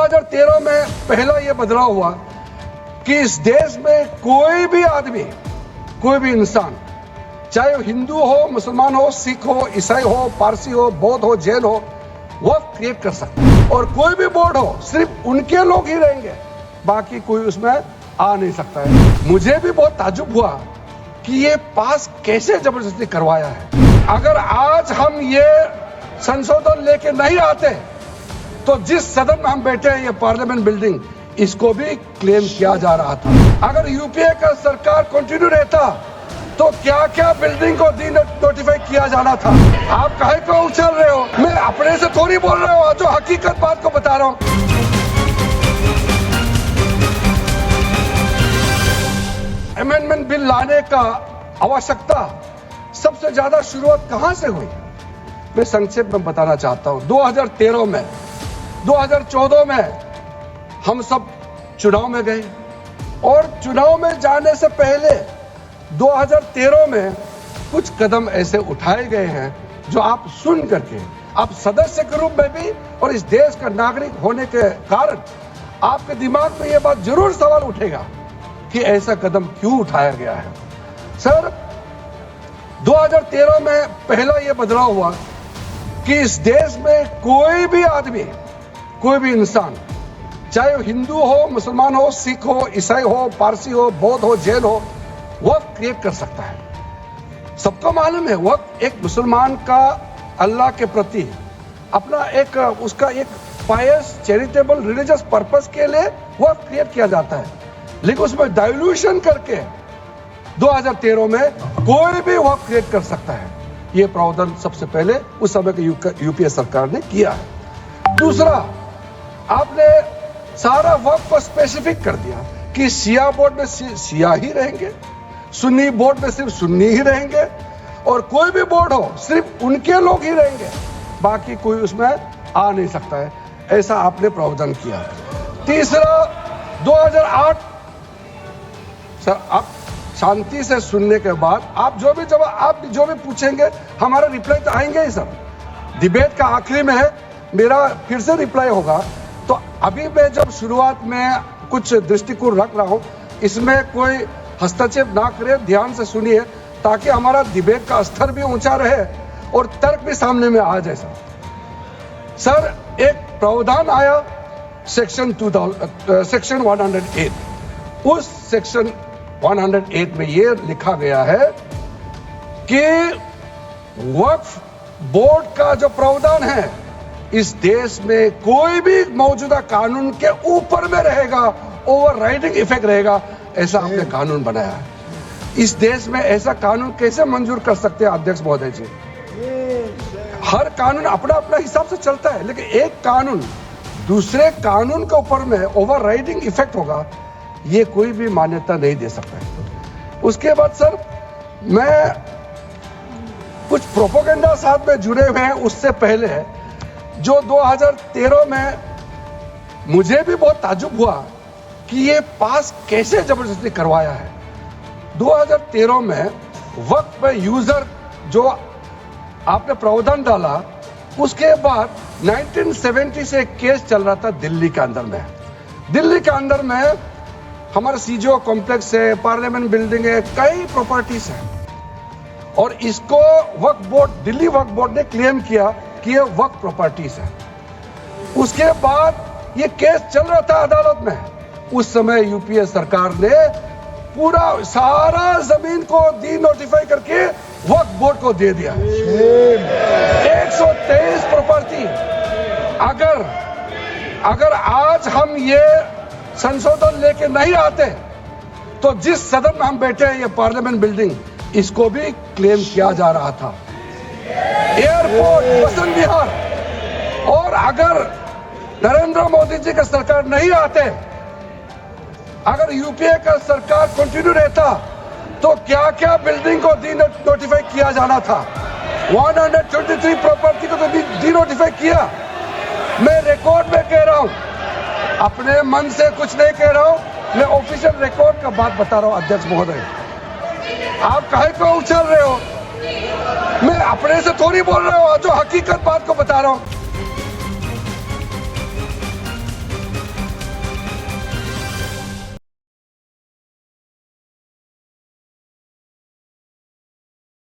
2013 में पहला ये बदलाव हुआ कि इस देश में कोई भी आदमी, कोई भी इंसान, चाहे वो हिंदू हो, मुसलमान हो, सिख हो, ईसाई हो, पारसी हो, बौद्ध हो, जैन हो, वक्फ क्रिएट कर सकता है। और कोई भी बोर्ड हो, सिर्फ उनके लोग ही रहेंगे, बाकी कोई उसमें आ नहीं सकता है। मुझे भी बहुत ताज्जुब हुआ कि ये पास कैसे जबरदस्ती करवाया है। अगर आज हम ये संशोधन लेके नहीं आते तो जिस सदन में हम बैठे हैं, ये पार्लियामेंट बिल्डिंग, इसको भी क्लेम किया जा रहा था। अगर यूपीए का सरकार कंटिन्यू रहता तो क्या क्या बिल्डिंग को डी नोटिफाई किया जाना था। आप काहे को उछल रहे हो? मैं अपने से थोड़ी बोल रहा हूँ, जो हकीकत बात को बता रहा हूँ। अमेंडमेंट बिल लाने का आवश्यकता सबसे ज्यादा शुरुआत कहां से हुई, मैं संक्षेप में बताना चाहता हूं। 2013 में, 2014 में हम सब चुनाव में गए और चुनाव में जाने से पहले 2013 में कुछ कदम ऐसे उठाए गए हैं जो आप सुन करके, आप सदस्य के रूप में भी और इस देश का नागरिक होने के कारण आपके दिमाग में यह बात जरूर सवाल उठेगा कि ऐसा कदम क्यों उठाया गया है। सर, 2013 में पहला यह बदलाव हुआ कि इस देश में कोई भी आदमी, कोई भी इंसान, चाहे वो हिंदू हो, मुसलमान हो, सिख हो, ईसाई हो, पारसी हो, बौद्ध हो, जैन हो, वक्फ क्रिएट कर सकता है। सबको मालूम है वक्फ एक मुसलमान का अल्लाह के प्रति अपना एक उसका एक पायस चैरिटेबल रिलीजियस पर्पस के लिए वक्फ क्रिएट किया जाता है, लेकिन उसमें डाइल्यूशन करके 2013 में कोई भी वक्फ क्रिएट कर सकता है। ये प्रावधान सबसे पहले उस समय की यूपीए सरकार ने किया है। दूसरा, आपने सारा वक्फ को स्पेसिफिक कर दिया कि शिया बोर्ड में शिया ही रहेंगे, सुन्नी बोर्ड में सिर्फ सुन्नी ही रहेंगे, और कोई भी बोर्ड हो सिर्फ उनके लोग ही रहेंगे, बाकी कोई उसमें आ नहीं सकता है। ऐसा आपने प्रावधान किया। तीसरा, 2008, सर आप शांति से सुनने के बाद आप जो भी पूछेंगे हमारा रिप्लाई तो आएंगे ही सर। डिबेट का आखिरी में है, मेरा फिर से रिप्लाई होगा। तो अभी मैं जब शुरुआत में कुछ दृष्टिकोण रख रहा हूं, इसमें कोई हस्तक्षेप ना करे, ध्यान से सुनिए ताकि हमारा डिबेट का स्तर भी ऊंचा रहे और तर्क भी सामने में आ जाए। सर, एक प्रावधान आया सेक्शन 108। उस सेक्शन 108 में यह लिखा गया है कि वक्फ बोर्ड का जो प्रावधान है इस देश में कोई भी मौजूदा कानून के ऊपर में रहेगा, ओवरराइडिंग इफेक्ट रहेगा। ऐसा आपने कानून बनाया है। इस देश में ऐसा कानून कैसे मंजूर कर सकते हैं अध्यक्ष महोदय जी? हर कानून अपना अपना हिसाब से चलता है, लेकिन एक कानून दूसरे कानून के ऊपर में ओवरराइडिंग इफेक्ट होगा, ये कोई भी मान्यता नहीं दे सकता है। उसके बाद सर, मैं कुछ प्रोपेगेंडा साथ में जुड़े हुए हैं उससे पहले, जो 2013 में मुझे भी बहुत ताज्जुब हुआ कि ये पास कैसे जबरदस्ती करवाया है। 2013 में वक्फ में यूजर जो आपने प्रावधान डाला, उसके बाद 1970 से एक केस चल रहा था दिल्ली के अंदर में। दिल्ली के अंदर में हमारा सीजीओ कॉम्प्लेक्स है, पार्लियामेंट बिल्डिंग है, कई प्रॉपर्टीज है, और इसको वक्फ बोर्ड, दिल्ली वक्फ बोर्ड ने क्लेम किया कि ये वक्फ प्रॉपर्टीज है। उसके बाद ये केस चल रहा था अदालत में। उस समय यूपीए सरकार ने पूरा सारा जमीन को डी नोटिफाई करके वक्फ बोर्ड को दे दिया। 123 प्रॉपर्टी। अगर आज हम ये संशोधन लेके नहीं आते तो जिस सदन में हम बैठे हैं, ये पार्लियामेंट बिल्डिंग, इसको भी क्लेम किया जा रहा था। एयरपोर्ट, बसंत विहार, और अगर नरेंद्र मोदी जी का सरकार नहीं आते, अगर यूपीए का सरकार कंटिन्यू रहता तो क्या क्या बिल्डिंग को डी नोटिफाई किया जाना था। 123 प्रॉपर्टी को तो डी नोटिफाई किया। मैं रिकॉर्ड में कह रहा हूं, अपने मन से कुछ नहीं कह रहा हूं, मैं ऑफिशियल रिकॉर्ड का बात बता रहा हूं। अध्यक्ष महोदय, आप काहे को उछल रहे हो? मैं अपने से थोड़ी बोल रहा हूं, जो हकीकत बात को बता रहा हूं।